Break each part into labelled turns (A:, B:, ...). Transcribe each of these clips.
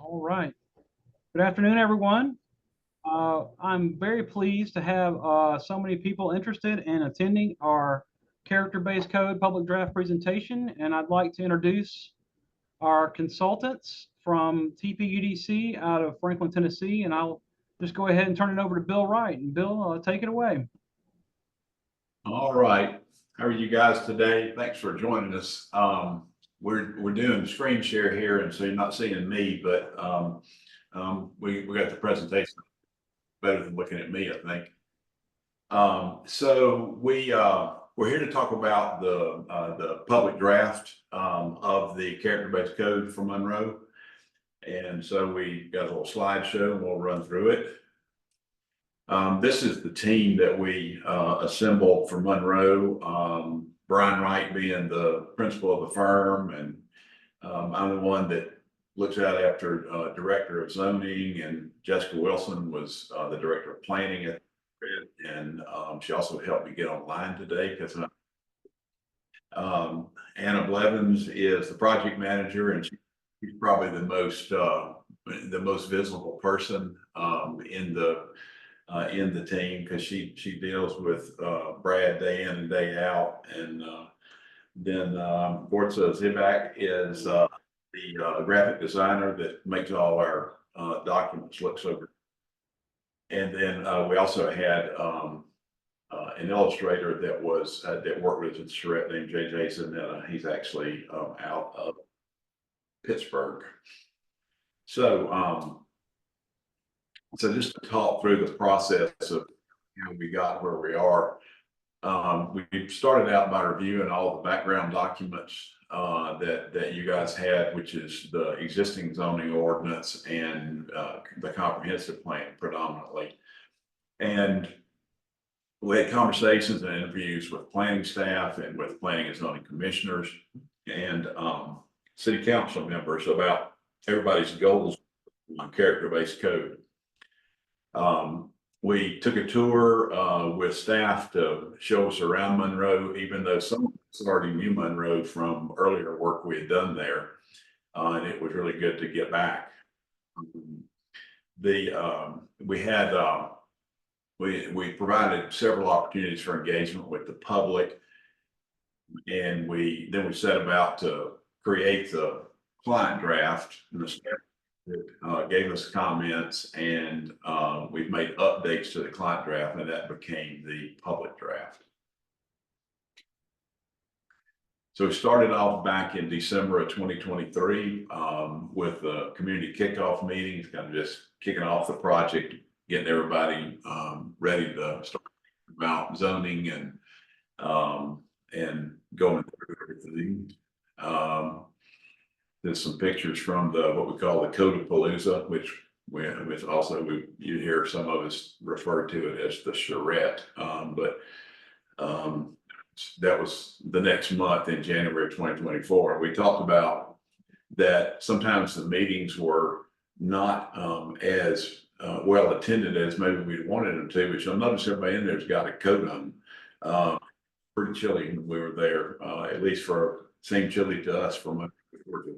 A: All right. Good afternoon, everyone. I'm very pleased to have so many people interested in attending our character-based code public draft presentation, and I'd like to introduce our consultants from TPUDC out of Franklin, Tennessee, and I'll just go ahead and turn it over to Bill Wright. And Bill, take it away.
B: All right. How are you guys today? Thanks for joining us. We're doing screen share here, and so you're not seeing me, but we got the presentation better than looking at me, I think. We're here to talk about the public draft of the character-based code for Monroe. And so we got a little slideshow and we'll run through it. This is the team that we assembled for Monroe. Brian Wright being the principal of the firm, and I'm the one that looks out after director of zoning, and Jessica Wilson was the director of planning at and she also helped me get online today because Anna Blevins is the project manager, and she's probably the most visible person in the team, because she deals with Brad day in and day out. And then Borza Zibak is the graphic designer that makes all our documents look so good. And then we also had an illustrator that was that worked with us at Charette named Jay Jason. He's actually out of Pittsburgh. So just to talk through the process of how we got where we are. We started out by reviewing all the background documents that you guys had, which is the existing zoning ordinance and the comprehensive plan predominantly. And we had conversations and interviews with planning staff and with planning and zoning commissioners and city council members about everybody's goals on character-based code. We took a tour with staff to show us around Monroe, even though some of us already knew Monroe from earlier work we had done there. And it was really good to get back. We provided several opportunities for engagement with the public, and then we set about to create the client draft, and the staff gave us comments, and we've made updates to the client draft, and that became the public draft. So we started off back in December of 2023 with the community kickoff meetings, kind of just kicking off the project, getting everybody ready to start about zoning and going through everything. There's some pictures from what we call the Codapalooza, which you hear some of us refer to it as the charrette, but that was the next month in January of 2024. We talked about that sometimes the meetings were not as well attended as maybe we wanted them to, but you'll notice everybody in there's got a coat on. Pretty chilly when we were there, at least seemed chilly to us from Georgia.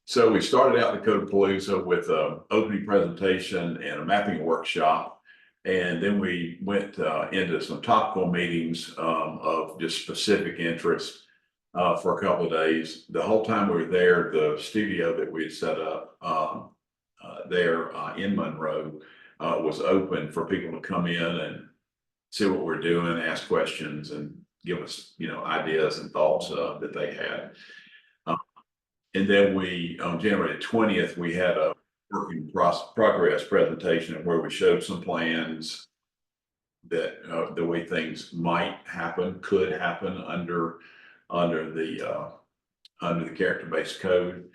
B: So we started out the Codapalooza with an opening presentation and a mapping workshop. And then we went into some topical meetings of just specific interest for a couple of days. The whole time we were there, the studio that we had set up there in Monroe was open for people to come in and see what we're doing, ask questions, and give us, ideas and thoughts that they had. And then on January 20th, we had a working progress presentation where we showed some plans that the way things might happen, could happen under the character-based code.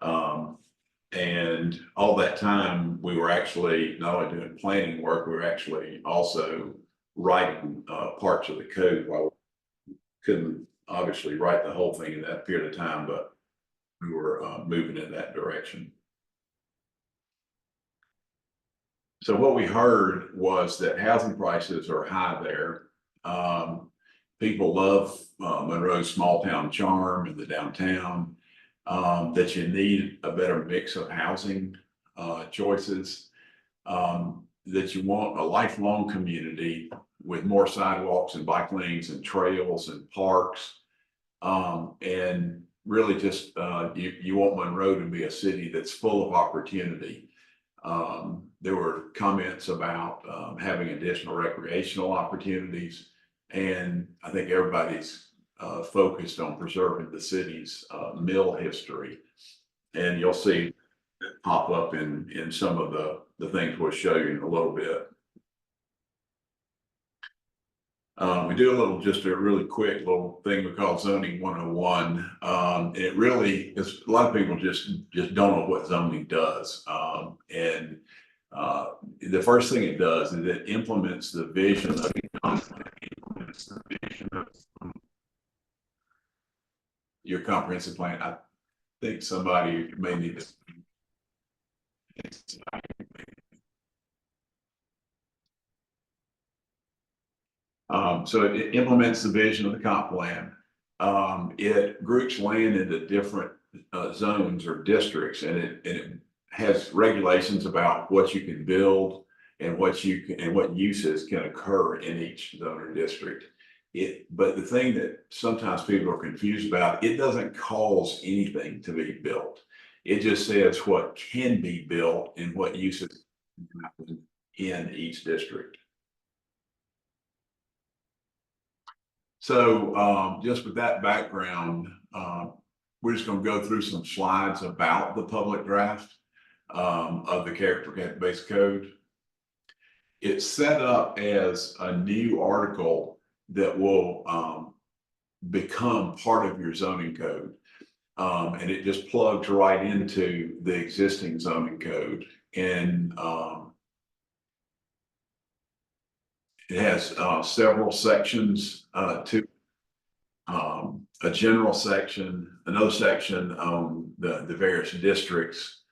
B: And all that time, we were actually not only doing planning work, we were actually also writing parts of the code. While we couldn't obviously write the whole thing in that period of time, but we were moving in that direction. So what we heard was that housing prices are high there. People love Monroe's small town charm and the downtown. that you need a better mix of housing choices, that you want a lifelong community with more sidewalks and bike lanes and trails and parks. And really just you want Monroe to be a city that's full of opportunity. There were comments about having additional recreational opportunities, and I think everybody's focused on preserving the city's mill history. And you'll see it pop up in some of the things we'll show you in a little bit. We do just a really quick little thing we call zoning 101. It really is, a lot of people just don't know what zoning does. And the first thing it does is it implements the vision of your comprehensive plan. I think somebody may need to. So it implements the vision of the comp plan. It groups land into different zones or districts, and it has regulations about what you can build and what uses can occur in each zone or district. But the thing that sometimes people are confused about, it doesn't cause anything to be built. It just says what can be built and what uses happen in each district. So just with that background, we're just going to go through some slides about the public draft of the character-based code. It's set up as a new article that will become part of your zoning code. And it just plugs right into the existing zoning code. And it has several sections to a general section, another section on the various districts,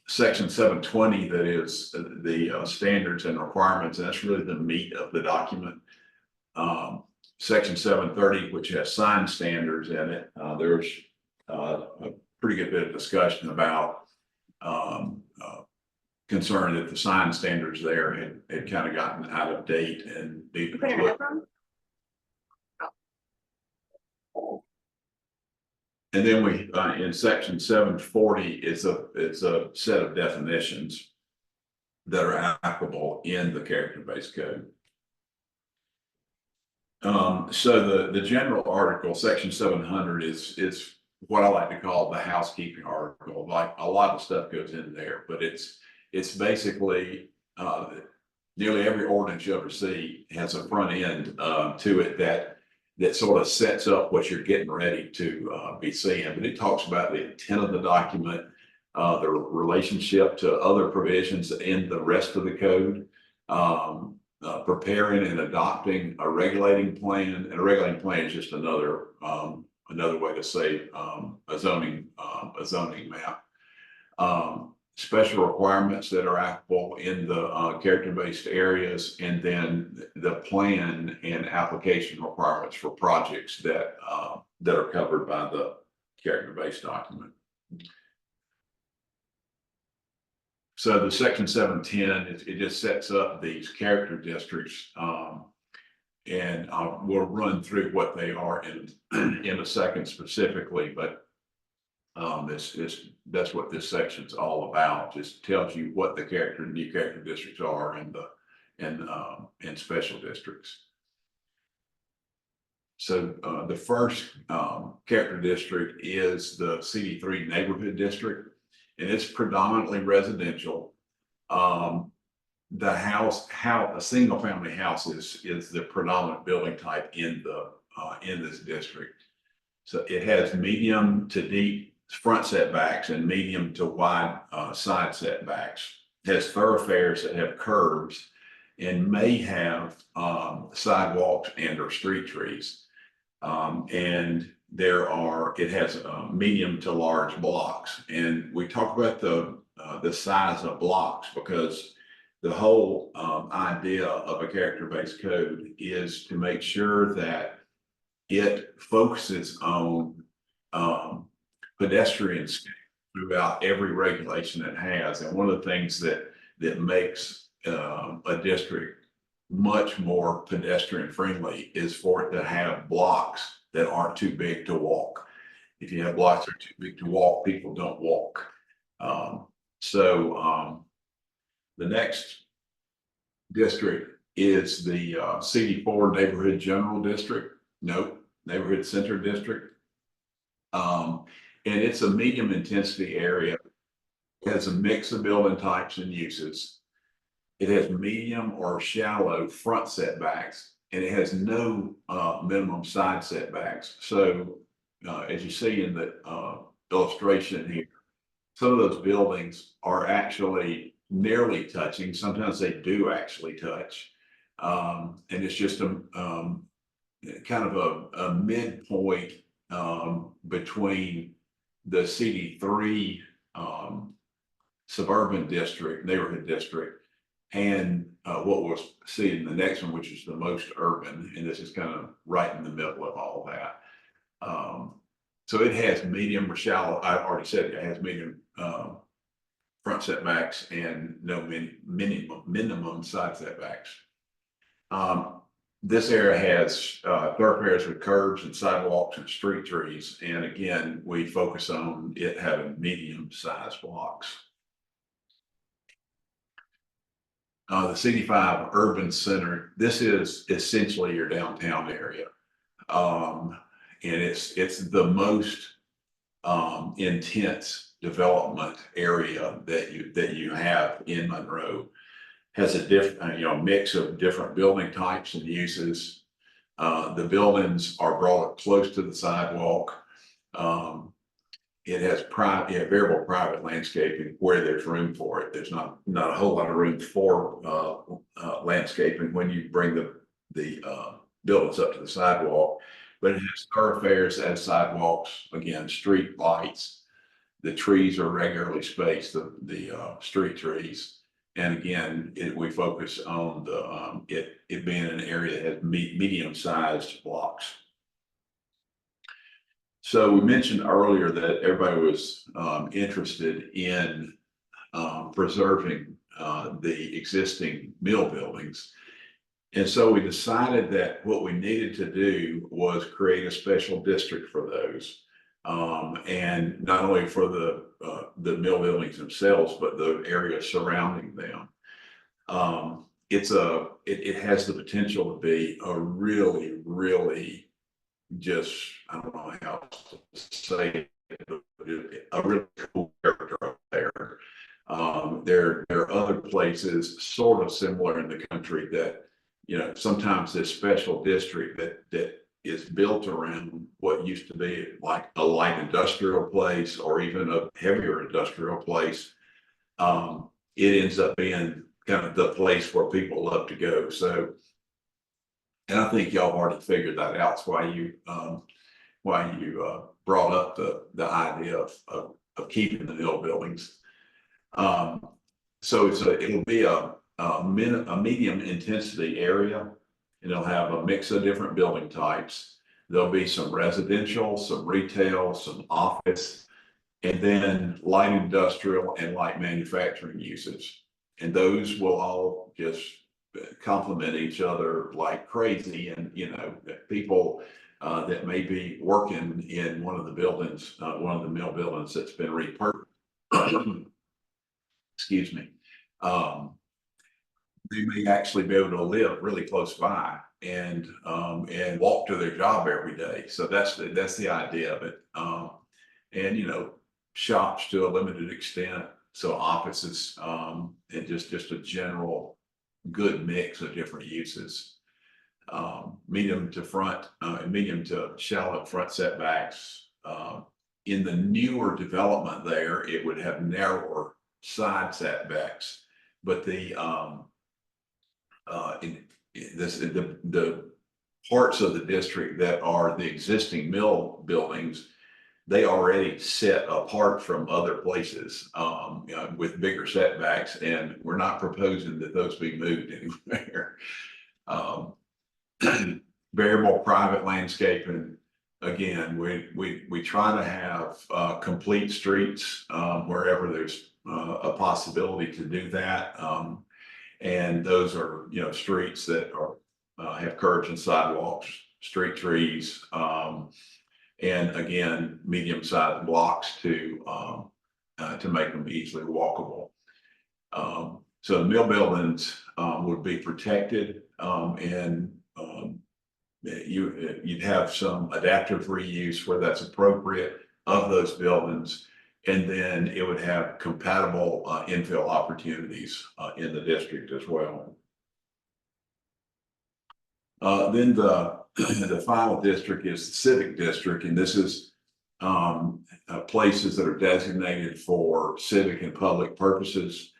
B: section 720 that is the standards and requirements, and that's really the meat of the document. Section 730, which has sign standards in it. There's a pretty good bit of discussion about concern that the sign standards there had kind of gotten out of date and needed to look. And then we in section 740, it's a set of definitions that are applicable in the character-based code. So the general article, section 700, is what I like to call the housekeeping article. Like a lot of stuff goes in there, but it's basically nearly every ordinance you ever see has a front end to it that sort of sets up what you're getting ready to be seeing. But it talks about the intent of the document, the relationship to other provisions in the rest of the code, preparing and adopting a regulating plan. And a regulating plan is just another way to say a zoning map. Special requirements that are applicable in the character-based areas, and then the plan and application requirements for projects that are covered by the character-based document. So the section 710, it just sets up these character districts, and we'll run through what they are in a second specifically, but that's what this section is all about. Just tells you what the new character districts are and special districts. So the first character district is the CD3 neighborhood district, and it's predominantly residential. A single family house is the predominant building type in this district. So it has medium to deep front setbacks and medium to wide side setbacks. It has thoroughfares that have curbs and may have sidewalks and or street trees. And it has medium to large blocks. And we talk about the size of blocks because the whole idea of a character-based code is to make sure that it focuses on pedestrians throughout every regulation it has. And one of the things that makes a district much more pedestrian friendly is for it to have blocks that aren't too big to walk. If you have blocks that are too big to walk, people don't walk. The next district is the CD4 Neighborhood General District. Nope, Neighborhood Center District. And it's a medium intensity area. It has a mix of building types and uses. It has medium or shallow front setbacks, and it has no minimum side setbacks. So as you see in the illustration here, some of those buildings are actually nearly touching. Sometimes they do actually touch. And it's just a kind of a midpoint between the CD3 suburban district, neighborhood district, and what we'll see in the next one, which is the most urban. And this is kind of right in the middle of all that. So it has medium or shallow. I've already said it has medium front setbacks and no minimum side setbacks. This area has thoroughfares with curbs and sidewalks and street trees. And again, we focus on it having medium-sized blocks. The CD5 Urban Center, this is essentially your downtown area. And it's the most intense development area that you have in Monroe. Has a different, mix of different building types and uses. The buildings are brought up close to the sidewalk. It has variable private landscaping where there's room for it. There's not a whole lot of room for landscaping when you bring the buildings up to the sidewalk, but it has thoroughfares and sidewalks, again, street lights. The trees are regularly spaced, the street trees. And again, we focus on it being an area that has medium-sized blocks. So we mentioned earlier that everybody was interested in preserving the existing mill buildings. And so we decided that what we needed to do was create a special district for those. And not only for the mill buildings themselves, but the area surrounding them. It has the potential to be a really, really just, I don't know how to say it, but a really cool character up there. There are other places sort of similar in the country that, sometimes this special district that is built around what used to be like a light industrial place or even a heavier industrial place. It ends up being kind of the place where people love to go. So, and I think y'all already figured that out. It's why you brought up the idea of keeping the mill buildings. So it'll be a medium intensity area. It'll have a mix of different building types. There'll be some residential, some retail, some office, and then light industrial and light manufacturing uses. And those will all just complement each other like crazy. And, people that may be working in one of the buildings, one of the mill buildings that's been repurposed, excuse me, they may actually be able to live really close by and walk to their job every day. So that's the idea of it. And shops to a limited extent. So offices and just a general good mix of different uses. Medium to shallow front setbacks. In the newer development there, it would have narrower side setbacks, but the parts of the district that are the existing mill buildings, they already set apart from other places with bigger setbacks, and we're not proposing that those be moved anywhere. Variable private landscaping, again, we try to have complete streets wherever there's a possibility to do that. And those are, streets that are have curbs and sidewalks, street trees, and again, medium-sized blocks to make them easily walkable. So the mill buildings would be protected, and you'd have some adaptive reuse where that's appropriate of those buildings. And then it would have compatible infill opportunities in the district as well. Then the final district is the civic district, and this is places that are designated for civic and public purposes.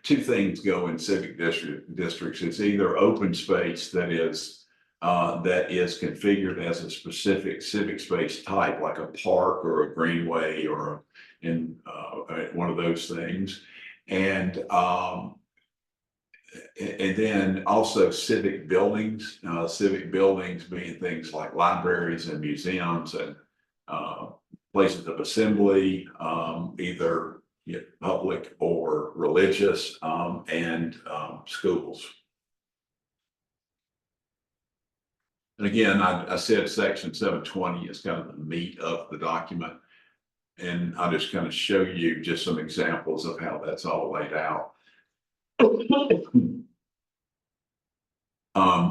B: Two things go in civic districts. It's either open space that is configured as a specific civic space type, like a park or a greenway or one of those things, and then also civic buildings. Civic buildings being things like libraries and museums and places of assembly, either public or religious, and schools. And again, I said section 720 is kind of the meat of the document, and I'll just kind of show you just some examples of how that's all laid out.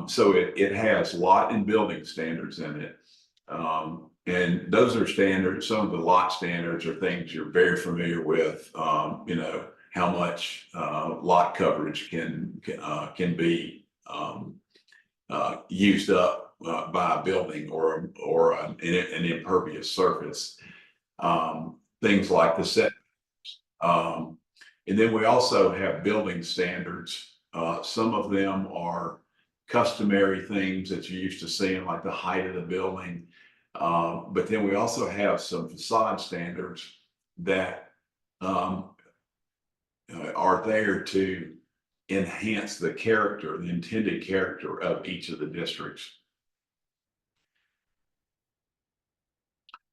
B: So it has lot and building standards in it. And those are standards. Some of the lot standards are things you're very familiar with. How much lot coverage can be used up by a building or an impervious surface. Things like the set. And then we also have building standards. Some of them are customary things that you're used to seeing, like the height of the building. But then we also have some facade standards that are there to enhance the intended character of each of the districts.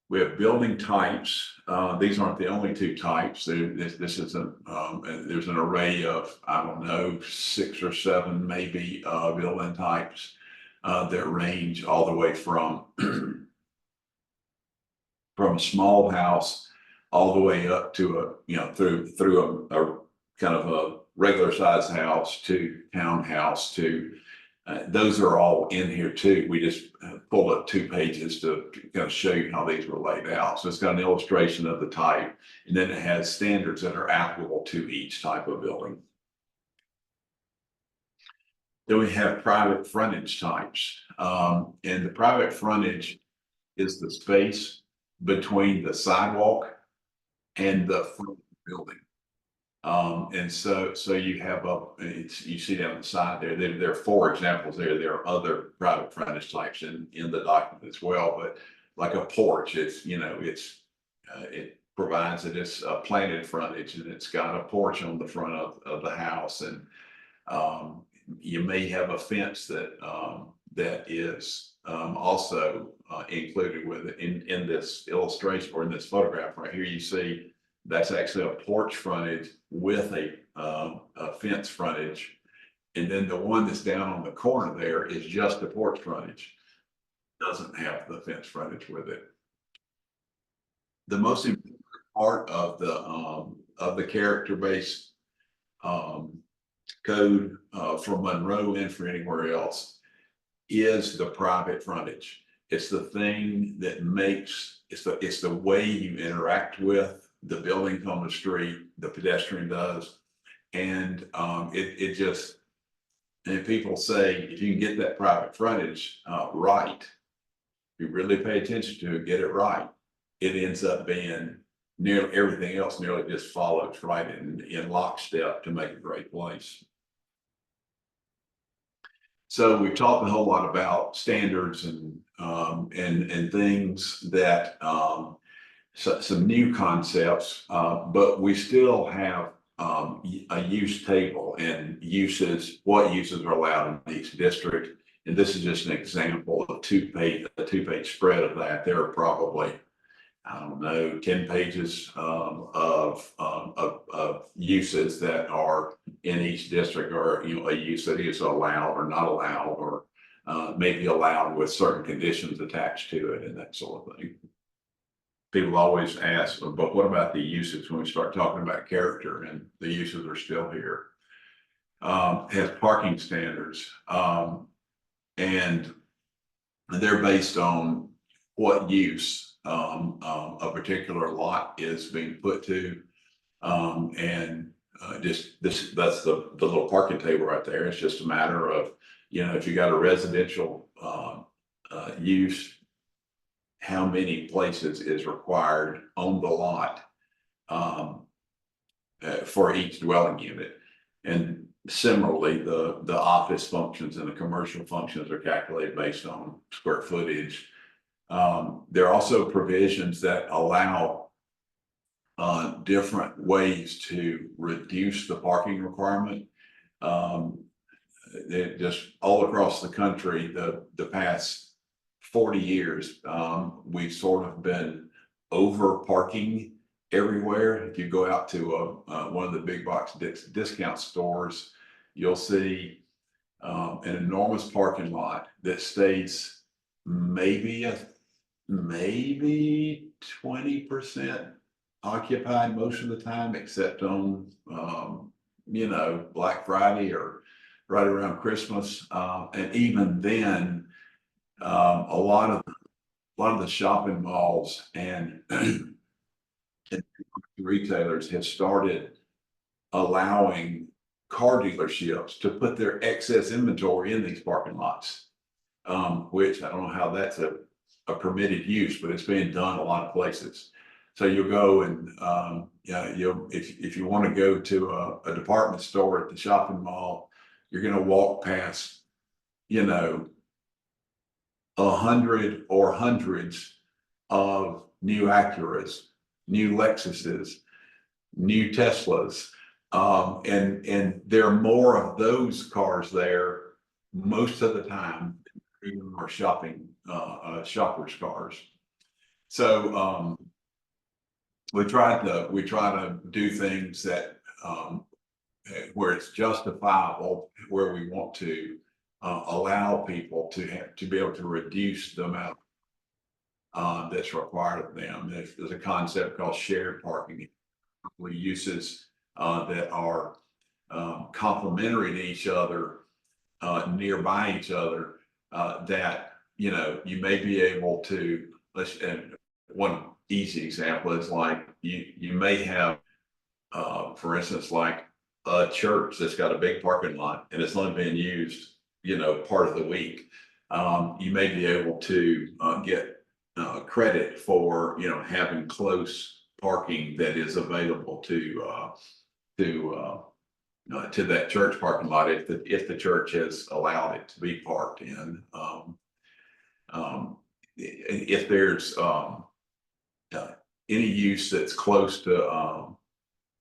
B: We have building types. These aren't the only two types. This is there's an array of, I don't know, 6 or 7 maybe building types that range all the way from a small house all the way up to through a kind of a regular sized house to townhouse to those are all in here too. We just pulled up 2 pages to kind of show you how these were laid out. So it's got an illustration of the type, and then it has standards that are applicable to each type of building. Then we have private frontage types, and the private frontage is the space between the sidewalk and the front of the building. And so you have you see down the side there are 4 examples there. There are other private frontage types in the document as well, but like a porch, it provides that it's a planted frontage and it's got a porch on the front of the house, and you may have a fence that is also included with it in this illustration or in this photograph right here. You see that's actually a porch frontage with a fence frontage. And then the one that's down on the corner there is just a porch frontage. Doesn't have the fence frontage with it. The most important part of the character-based code for Monroe and for anywhere else is the private frontage. It's the thing that makes, it's the way you interact with the buildings on the street, the pedestrian does. And it just, and people say, if you can get that private frontage right, if you really pay attention to it, get it right, it ends up being nearly everything else nearly just follows right in lockstep to make a great place. So we've talked a whole lot about standards and things that some new concepts, but we still have a use table and uses, what uses are allowed in each district. And this is just an example of a two-page spread of that. There are probably, I don't know, 10 pages of uses that are in each district, or a use that is allowed or not allowed, or maybe allowed with certain conditions attached to it and that sort of thing. People always ask, but what about the uses when we start talking about character? And the uses are still here. Has parking standards, and they're based on what use a particular lot is being put to. And that's the little parking table right there. It's just a matter of, if you got a residential use, how many places is required on the lot for each dwelling unit. And similarly, the office functions and the commercial functions are calculated based on square footage. There are also provisions that allow different ways to reduce the parking requirement. Just all across the country, the past 40 years, we've sort of been over parking everywhere. If you go out to one of the big box discount stores, you'll see an enormous parking lot that stays maybe 20% occupied most of the time, except on Black Friday or right around Christmas. And even then, a lot of the shopping malls and retailers have started allowing car dealerships to put their excess inventory in these parking lots, which I don't know how that's a permitted use, but it's being done a lot of places. So you'll go and if you want to go to a department store at the shopping mall, you're going to walk past 100 or hundreds of new Acuras, new Lexuses, new Teslas, and there are more of those cars there most of the time than are shoppers' cars. So we try to do things that where it's justifiable, where we want to allow people to be able to reduce the amount that's required of them. There's a concept called shared parking, uses that are complementary to each other, nearby each other, that you may be able to. And one easy example is like you may have, for instance, like a church that's got a big parking lot and it's only being used part of the week. You may be able to get credit for having close parking that is available to that church parking lot if the church has allowed it to be parked in. If there's any use that's close to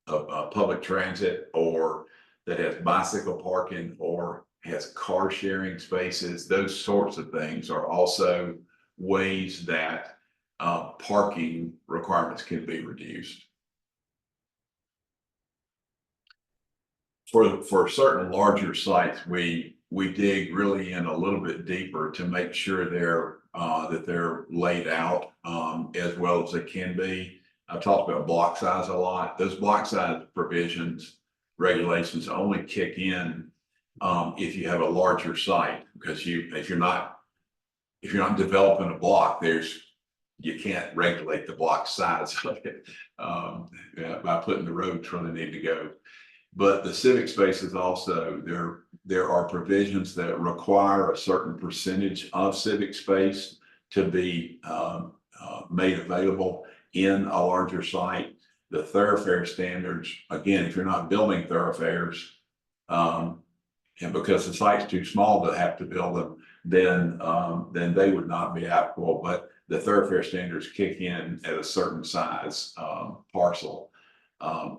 B: public transit, or that has bicycle parking, or has car sharing spaces, those sorts of things are also ways that parking requirements can be reduced. For certain larger sites, we dig really in a little bit deeper to make sure that they're laid out as well as they can be. I've talked about block size a lot. Those block size provisions, regulations only kick in if you have a larger site, because if you're not developing a block, you can't regulate the block size of it by putting the roads where they need to go. But the civic spaces also, there are provisions that require a certain percentage of civic space to be made available in a larger site. The thoroughfare standards, again, if you're not building thoroughfares, and because the site's too small to have to build them, then they would not be applicable. But the thoroughfare standards kick in at a certain size parcel.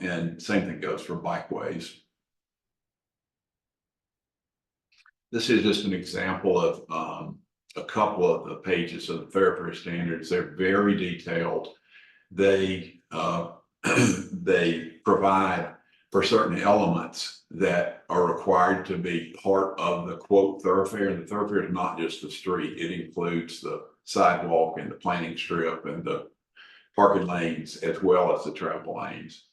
B: And same thing goes for bikeways. This is just an example of a couple of the pages of the thoroughfare standards. They're very detailed. They they provide for certain elements that are required to be part of the quote thoroughfare. And the thoroughfare is not just the street; it includes the sidewalk and the planting strip and the parking lanes as well as the travel lanes.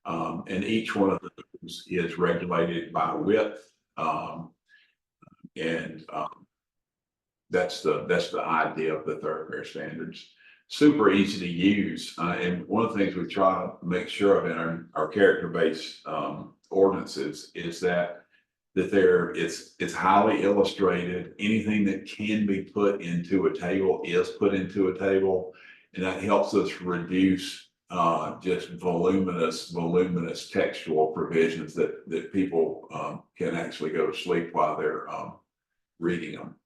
B: And each one of those is regulated by width. And that's the idea of the thoroughfare standards. Super easy to use. And one of the things we try to make sure of in our character-based ordinances is that it's highly illustrated. Anything that can be put into a table is put into a table, and that helps us reduce just voluminous textual provisions that people can actually go to sleep while they're reading them.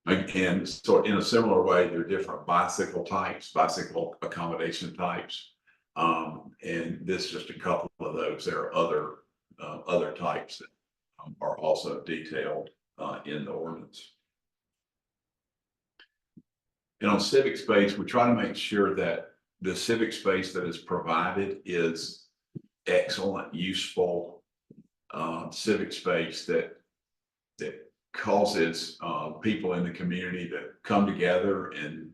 B: And so in a similar way, there are different bicycle bicycle accommodation types. And this is just a couple of those. There are other types that are also detailed in the ordinance. And on civic space, we try to make sure that the civic space that is provided is excellent, useful civic space that causes people in the community to come together and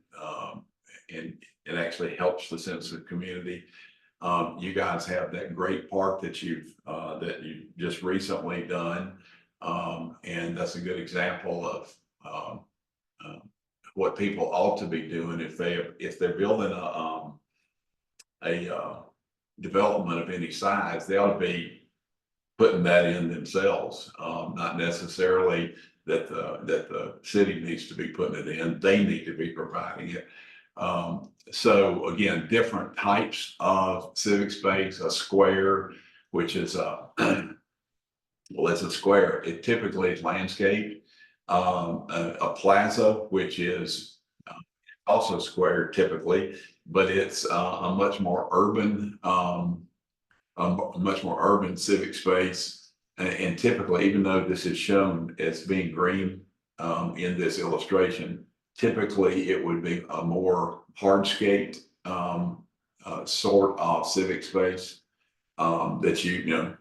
B: it actually helps the sense of community. You guys have that great park that you've just recently done, and that's a good example of what people ought to be doing if they're building a development of any size. They ought to be putting that in themselves, not necessarily that the city needs to be putting it in. They need to be providing it. So again, different types of civic space. A square, which is well, it's a square. It typically is landscaped. A plaza, which is also square typically, but it's a much more urban civic space. And typically, even though this is shown as being green in this illustration, typically it would be a more hardscaped sort of civic space that you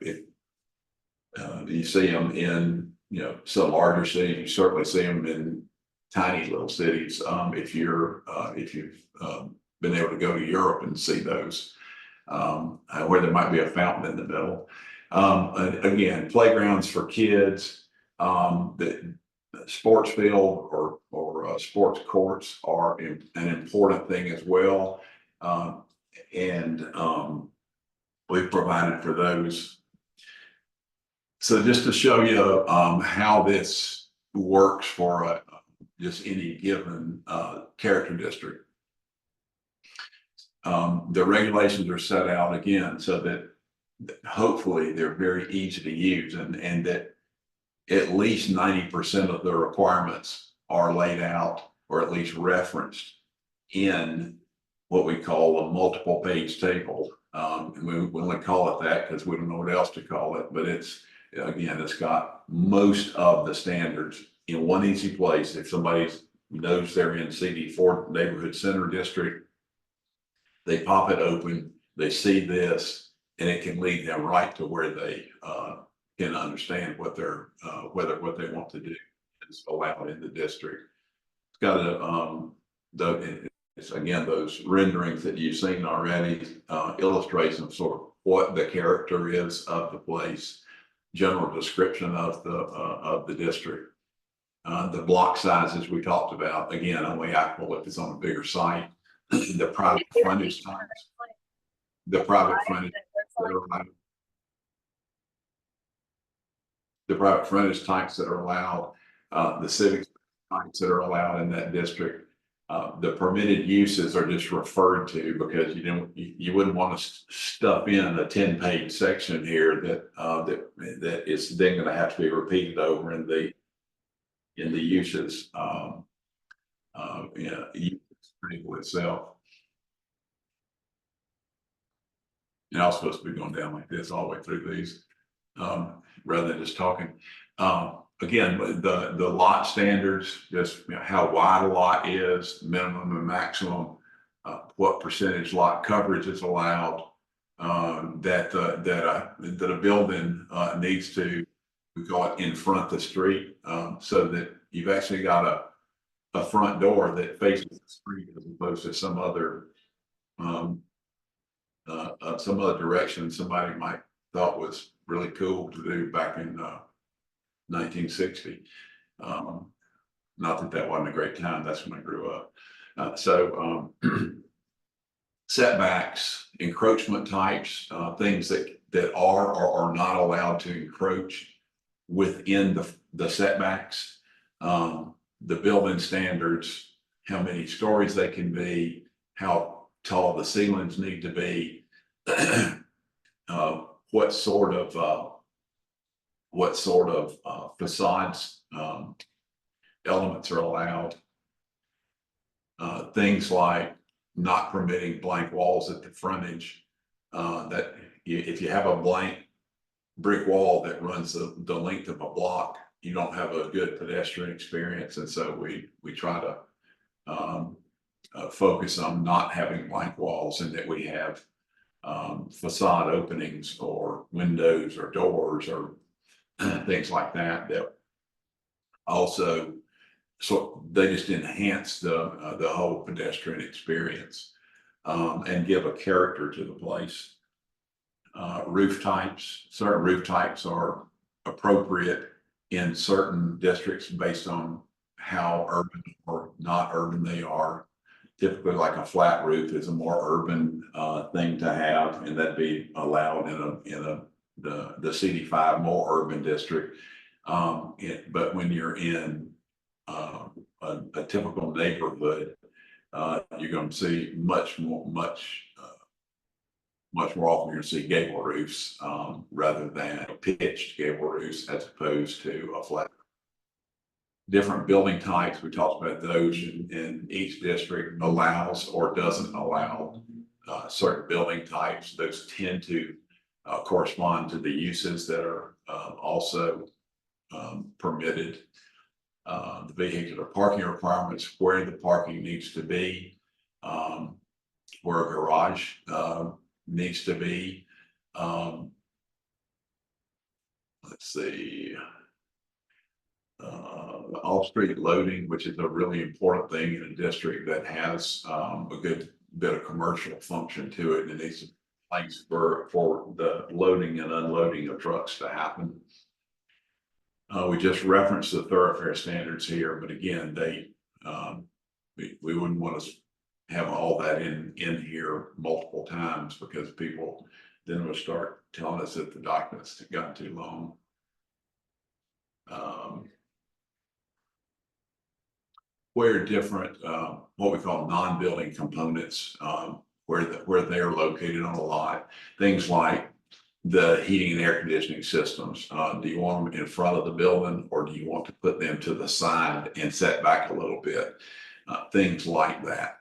B: see them in some larger cities. You certainly see them in tiny little cities. If you've been able to go to Europe and see those. Where there might be a fountain in the middle. Again, playgrounds for kids, the sports field or sports courts are an important thing as well. And we've provided for those. So just to show you how this works for just any given character district. The regulations are set out again so that hopefully they're very easy to use, and that at least 90% of the requirements are laid out or at least referenced in what we call a multiple page table. And we only call it that because we don't know what else to call it, but it's got most of the standards in one easy place. If somebody knows they're in CD4 neighborhood center district, they pop it open, they see this, and it can lead them right to where they can understand what what they want to do is allowed in the district. It's got it's again those renderings that you've seen already, illustrations of sort of what the character is of the place, general description of the district. The block sizes we talked about, again, only applicable if it's on a bigger site. The private frontage types. The private frontage types that are allowed, the civic types that are allowed in that district. The permitted uses are just referred to because you wouldn't want to stuff in a 10-page section here that is then going to have to be repeated over in the uses table itself. And I was supposed to be going down like this all the way through these. rather than just talking. Again, the lot standards, just how wide a lot is, minimum and maximum, what percentage lot coverage is allowed, that a building needs to, we call it in front the street, so that you've actually got a front door that faces the street as opposed to some other direction somebody might thought was really cool to do back in 1960. Not that that wasn't a great time. That's when I grew up. Setbacks, encroachment types, things that are or are not allowed to encroach within the setbacks, the building standards, how many stories they can be, how tall the ceilings need to be, what sort of facades elements are allowed. Things like not permitting blank walls at the frontage. That if you have a blank brick wall that runs the length of a block, you don't have a good pedestrian experience. And so we try to focus on not having blank walls, and that we have facade openings or windows or doors or things like that, that also, so they just enhance the whole pedestrian experience, and give a character to the place. Roof types, certain roof types are appropriate in certain districts based on how urban or not urban they are. Typically, like a flat roof is a more urban thing to have, and that'd be allowed in the CD5 more urban district. But when you're in a typical neighborhood, you're going to see much more often. You're going to see gable roofs rather than pitched gable roofs, as opposed to a flat. Different building types, we talked about those, and each district allows or doesn't allow certain building types. Those tend to correspond to the uses that are also permitted. The vehicular parking requirements, where the parking needs to be, where a garage needs to be. Let's see. Off-street loading, which is a really important thing in a district that has a good bit of commercial function to it, and it needs place for the loading and unloading of trucks to happen. We just referenced the thoroughfare standards here, but again, we wouldn't want to have all that in here multiple times, because people then would start telling us that the documents have gotten too long. Where different, what we call non-building components, where they're located on a lot, things like the heating and air conditioning systems. Do you want them in front of the building, or do you want to put them to the side and set back a little bit? Things like that.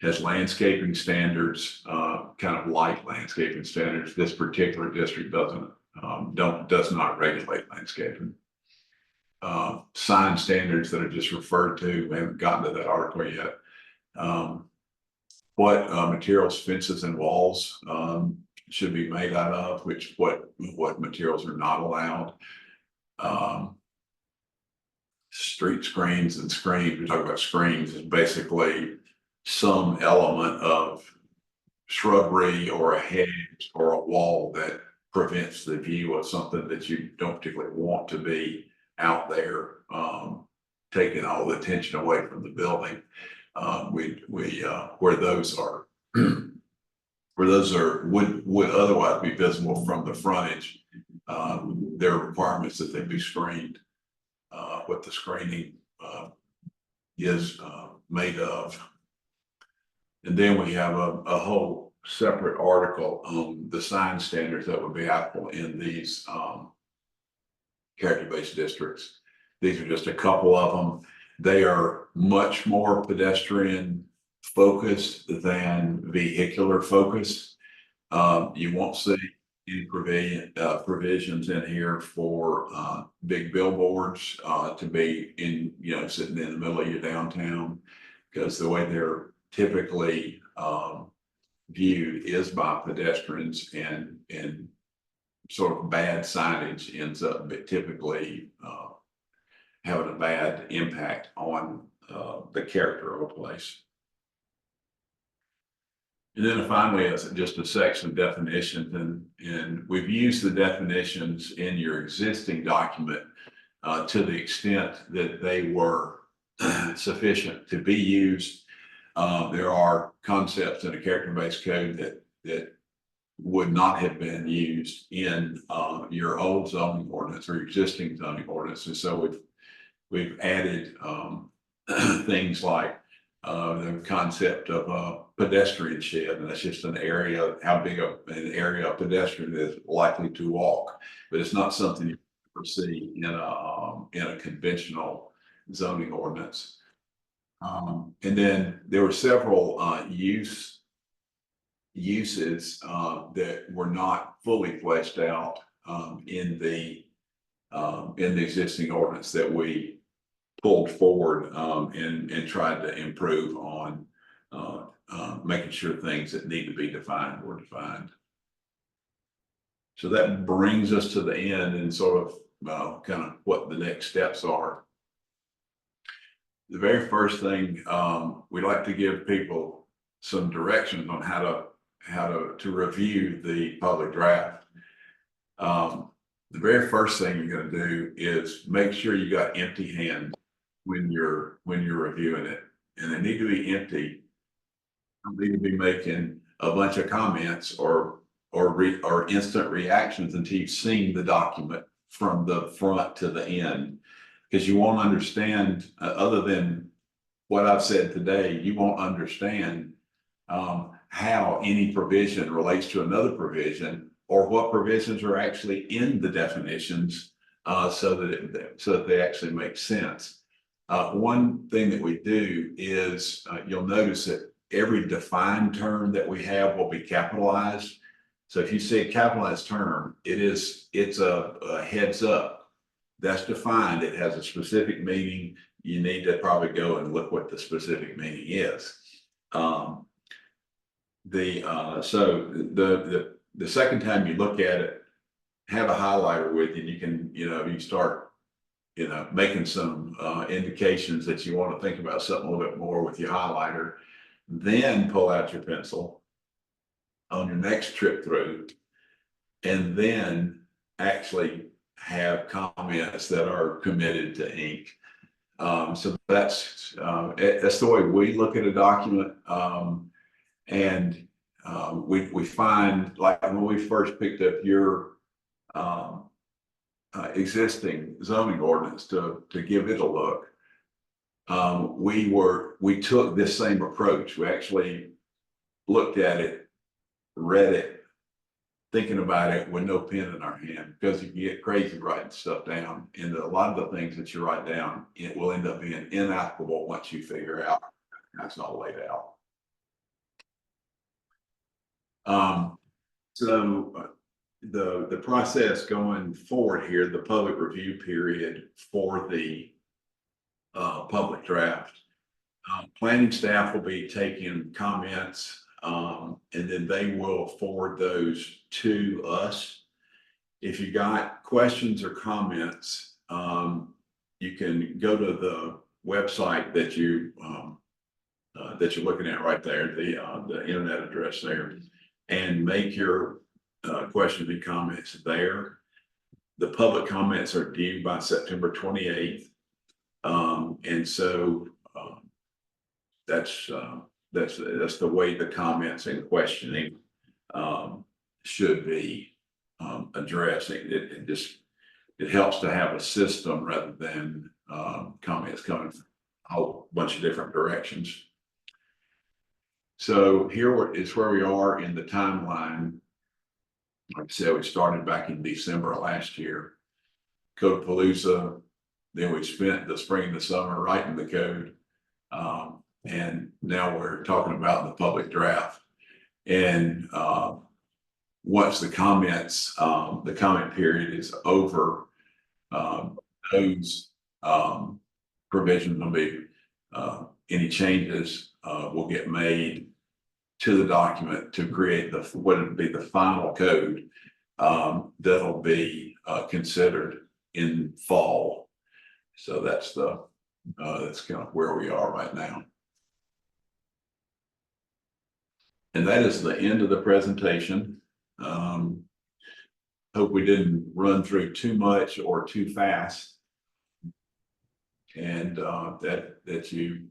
B: Has landscaping standards, kind of light landscaping standards. This particular district does not regulate landscaping. Sign standards that are just referred to. We haven't gotten to that article yet. What materials, fences, and walls should be made out of, what materials are not allowed. Street screens and screens. We talk about screens is basically some element of shrubbery or a hedge or a wall that prevents the view of something that you don't particularly want to be out there, taking all the attention away from the building. Where those are would otherwise be visible from the frontage, there are requirements that they be screened. What the screening is made of. And then we have a whole separate article on the sign standards that would be applicable in these character-based districts. These are just a couple of them. They are much more pedestrian focused than vehicular focused. You won't see any provisions in here for big billboards to be in, sitting in the middle of your downtown, because the way they're typically viewed is by pedestrians, and sort of bad signage ends up typically having a bad impact on the character of a place. And then finally, it's just a section of definitions, and we've used the definitions in your existing document to the extent that they were sufficient to be used. There are concepts in a character-based code that would not have been used in your old zoning ordinance or existing zoning ordinance. And so we've added things like the concept of a pedestrian shed, and that's just an area, how big an area a pedestrian is likely to walk, but it's not something you ever see in a conventional zoning ordinance. And then there were several uses that were not fully fleshed out in the existing ordinance that we pulled forward and tried to improve on making sure things that need to be defined were defined. So that brings us to the end and sort of kind of what the next steps are. The very first thing, we'd like to give people some directions on how to review the public draft. The very first thing you're going to do is make sure you got empty hands when you're reviewing it, and they need to be empty. You don't need to be making a bunch of comments or instant reactions until you've seen the document from the front to the end, because you won't understand, other than what I've said today, you won't understand how any provision relates to another provision, or what provisions are actually in the definitions, so that they actually make sense. One thing that we do is you'll notice that every defined term that we have will be capitalized. So if you see a capitalized term, it's a heads up. That's defined. It has a specific meaning. You need to probably go and look what the specific meaning is. So the second time you look at it, have a highlighter with you. You can, you start, making some indications that you want to think about something a little bit more with your highlighter. Then pull out your pencil on your next trip through, and then actually have comments that are committed to ink. So that's the way we look at a document. And we find, like when we first picked up your existing zoning ordinance to give it a look, we took this same approach. We actually looked at it, read it, thinking about it with no pen in our hand, because you can get crazy writing stuff down, and a lot of the things that you write down, it will end up being inapplicable once you figure out how it's all laid out. So the process going forward here, the public review period for the public draft, planning staff will be taking comments, and then they will forward those to us. If you got questions or comments, you can go to the website that you're looking at right there, the internet address there, and make your questions and comments there. The public comments are due by September 28th. And so that's the way the comments and questioning should be addressed. It helps to have a system rather than comments coming from a whole bunch of different directions. So here is where we are in the timeline. Like I said, we started back in December of last year. Codepalooza. Then we spent the spring and the summer writing the code. And now we're talking about the public draft. And once the comment period is over, those provisions will be, any changes will get made to the document to create what would be the final code that'll be considered in fall. So that's kind of where we are right now. And that is the end of the presentation. Hope we didn't run through too much or too fast. And that you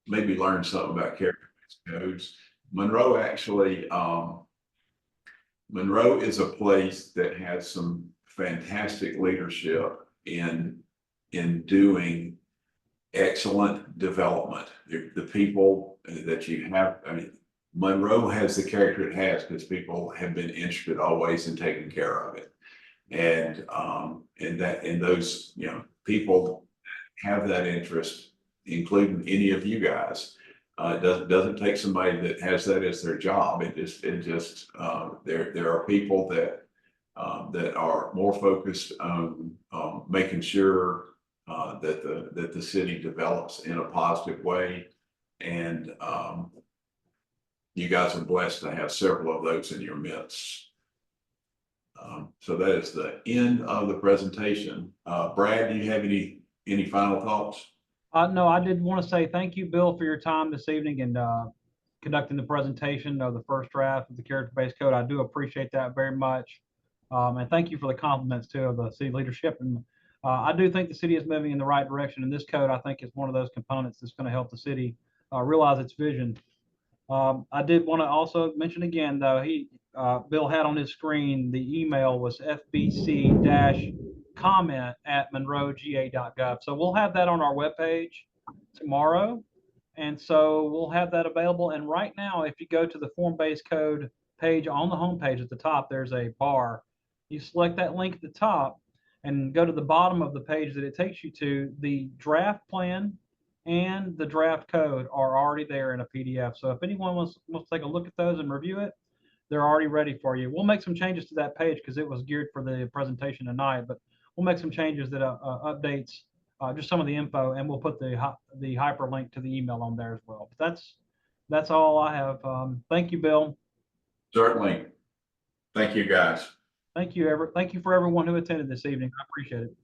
B: maybe learned something about character-based codes. Monroe actually, Monroe is a place that has some fantastic leadership in doing excellent development. The people that you have, I mean, Monroe has the character it has because people have been interested always in taking care of it. And those, people have that interest, including any of you guys. It doesn't take somebody that has that as their job. There are people that are more focused on making sure that the city develops in a positive way. And you guys are blessed to have several of those in your midst. So that is the end of the presentation. Brad, do you have any final thoughts?
A: No, I did want to say thank you, Bill, for your time this evening and conducting the presentation of the first draft of the character-based code. I do appreciate that very much. And thank you for the compliments too of the city leadership. And I do think the city is moving in the right direction. And this code, I think, is one of those components that's going to help the city realize its vision. I did want to also mention again, though, Bill had on his screen, the email was fbc-comment@monroega.gov. So we'll have that on our webpage tomorrow. And so we'll have that available. And right now, if you go to the form-based code page on the homepage at the top, there's a bar. You select that link at the top and go to the bottom of the page that it takes you to. The draft plan and the draft code are already there in a PDF. So if anyone wants to take a look at those and review it, they're already ready for you. We'll make some changes to that page because it was geared for the presentation tonight, but we'll make some changes that updates just some of the info, and we'll put the hyperlink to the email on there as well. But that's all I have. Thank you, Bill.
B: Certainly. Thank you, guys.
A: Thank you for everyone who attended this evening. I appreciate it.